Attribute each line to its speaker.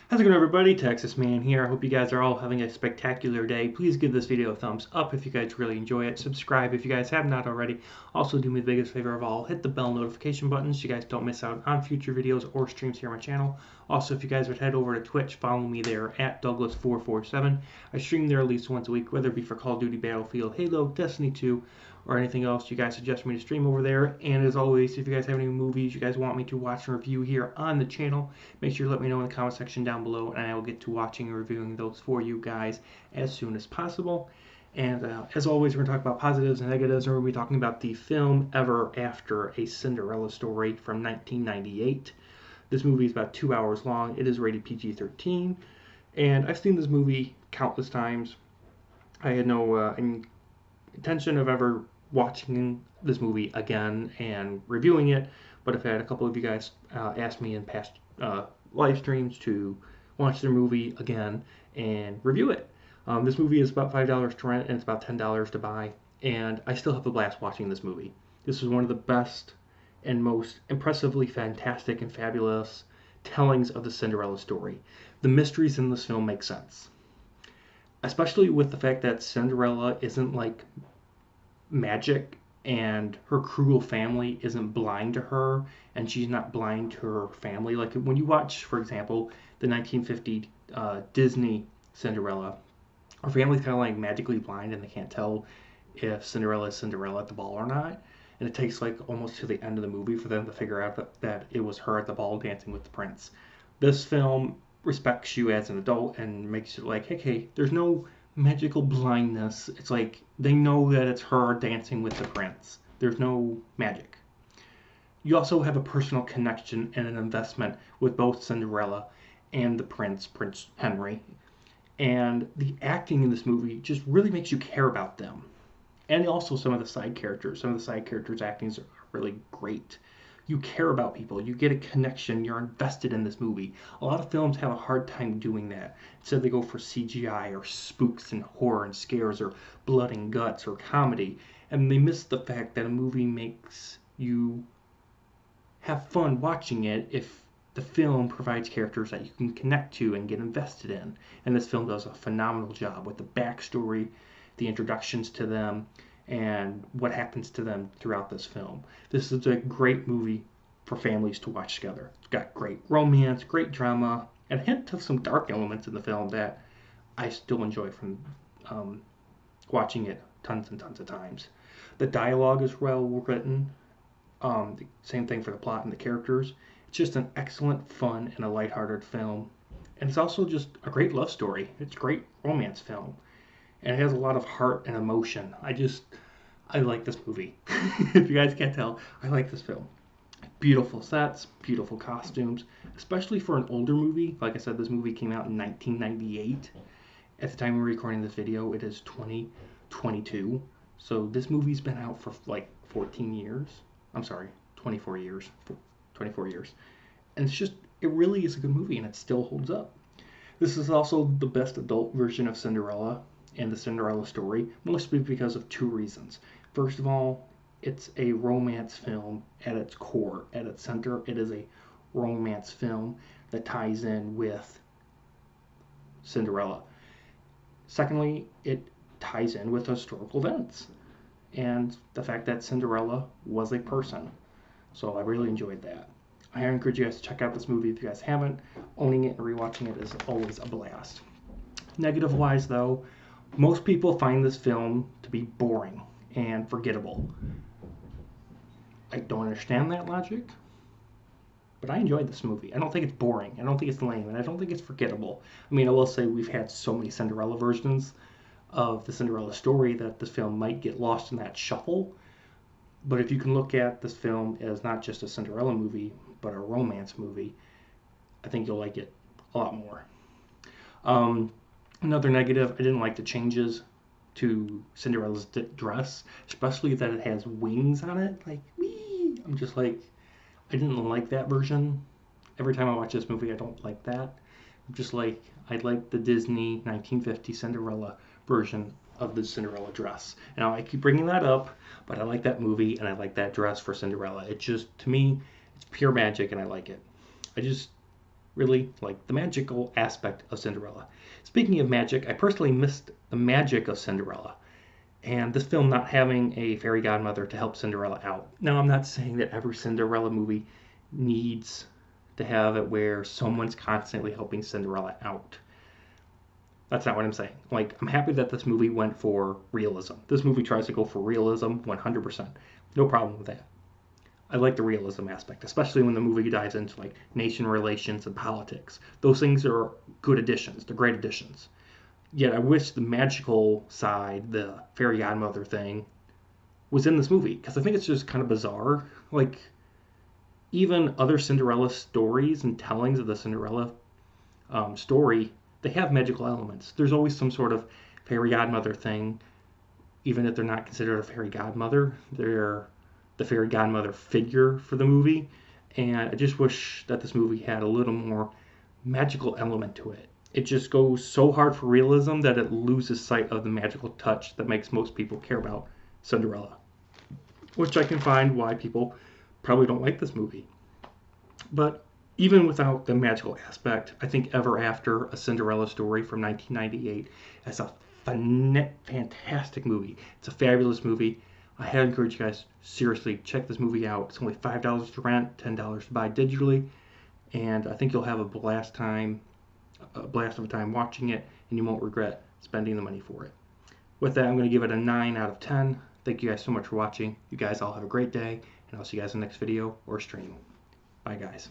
Speaker 1: How's it going, everybody? Texas Man here. I hope you guys are all having a spectacular day. Please give this video a thumbs up if you guys really enjoy it. Subscribe if you guys have not already. Also, do me the biggest favor of all, hit the bell notification button so you guys don't miss out on future videos or streams here on my channel. Also, if you guys would head over to Twitch, follow me there at Douglas447. I stream there at least once a week, whether it be for Call of Duty, Battlefield, Halo, Destiny 2, or anything else you guys suggest me to stream over there. And as always, if you guys have any movies you guys want me to watch and review here on the channel, make sure to let me know in the comment section down below, and I will get to watching and reviewing those for you guys as soon as possible. And as always, we're going to talk about positives and negatives, and we're going to be talking about the film Ever After, a Cinderella story from 1998. This movie is about 2 hours long. It is rated PG-13, and I've seen this movie countless times. I had no intention of ever watching this movie again and reviewing it, but I've had a couple of you guys ask me in past live streams to watch their movie again and review it. This movie is about $5 to rent and it's about $10 to buy, and I still have a blast watching this movie. This is one of the best and most impressively fantastic and fabulous tellings of the Cinderella story. The mysteries in this film make sense, especially with the fact that Cinderella isn't like magic and her cruel family isn't blind to her and she's not blind to her family. Like when you watch, for example, the 1950 Disney Cinderella, her family's kind of like magically blind and they can't tell if Cinderella is Cinderella at the ball or not. And it takes like almost to the end of the movie for them to figure out that it was her at the ball dancing with the prince. This film respects you as an adult and makes it like, hey, there's no magical blindness. It's like they know that it's her dancing with the prince. There's no magic. You also have a personal connection and an investment with both Cinderella and the prince, Prince Henry. And the acting in this movie just really makes you care about them. And also some of the side characters. Some of the side characters' actings are really great. You care about people, you get a connection, you're invested in this movie. A lot of films have a hard time doing that. Instead they go for CGI or spooks and horror and scares or blood and guts or comedy, and they miss the fact that a movie makes you have fun watching it if the film provides characters that you can connect to and get invested in. And this film does a phenomenal job with the backstory, the introductions to them, and what happens to them throughout this film. This is a great movie for families to watch together. It's got great romance, great drama, and a hint of some dark elements in the film that I still enjoy from watching it tons and tons of times. The dialogue is well written. Same thing for the plot and the characters. It's just an excellent, fun, and a lighthearted film. And it's also just a great love story. It's a great romance film. And it has a lot of heart and emotion. I like this movie. If you guys can't tell, I like this film. Beautiful sets, beautiful costumes, especially for an older movie. Like I said, this movie came out in 1998. At the time we're recording this video, it is 2022. So this movie's been out for like 14 years. I'm sorry, 24 years. 24 years. And it really is a good movie and it still holds up. This is also the best adult version of Cinderella and the Cinderella story, mostly because of two reasons. First of all, it's a romance film at its core, at its center. It is a romance film that ties in with Cinderella. Secondly, it ties in with historical events and the fact that Cinderella was a person. So I really enjoyed that. I encourage you guys to check out this movie if you guys haven't. Owning it and rewatching it is always a blast. Negative-wise, though, most people find this film to be boring and forgettable. I don't understand that logic, but I enjoyed this movie. I don't think it's boring. I don't think it's lame, and I don't think it's forgettable. I mean, I will say we've had so many Cinderella versions of the Cinderella story that this film might get lost in that shuffle. But if you can look at this film as not just a Cinderella movie, but a romance movie, I think you'll like it a lot more. Another negative, I didn't like the changes to Cinderella's dress, especially that it has wings on it. Like, whee! I'm just like, I didn't like that version. Every time I watch this movie, I don't like that. I'm just like, I like the Disney 1950 Cinderella version of the Cinderella dress. Now, I keep bringing that up, but I like that movie and I like that dress for Cinderella. It just, to me, it's pure magic and I like it. really like the magical aspect of Cinderella. Speaking of magic, I personally missed the magic of Cinderella and this film not having a fairy godmother to help Cinderella out. Now, I'm not saying that every Cinderella movie needs to have it where someone's constantly helping Cinderella out. That's not what I'm saying. Like, I'm happy that this movie went for realism. This movie tries to go for realism 100%. No problem with that. I like the realism aspect, especially when the movie dives into like nation relations and politics. Those things are good additions. They're great additions. Yet I wish the magical side, the fairy godmother thing, was in this movie because I think it's just kind of bizarre. Like even other Cinderella stories and tellings of the Cinderella story, they have magical elements. There's always some sort of fairy godmother thing, even if they're not considered a fairy godmother. They're the fairy godmother figure for the movie, and I just wish that this movie had a little more magical element to it. It just goes so hard for realism that it loses sight of the magical touch that makes most people care about Cinderella, which I can find why people probably don't like this movie. But even without the magical aspect, I think Ever After, a Cinderella story from 1998, is a fantastic movie. It's a fabulous movie. I had encouraged you guys, seriously, check this movie out. It's only $5 to rent, $10 to buy digitally, and I think you'll have a blast of a time watching it, and you won't regret spending the money for it. With that, I'm going to give it a 9 out of 10. Thank you guys so much for watching. You guys all have a great day, and I'll see you guys in the next video or stream. Bye, guys.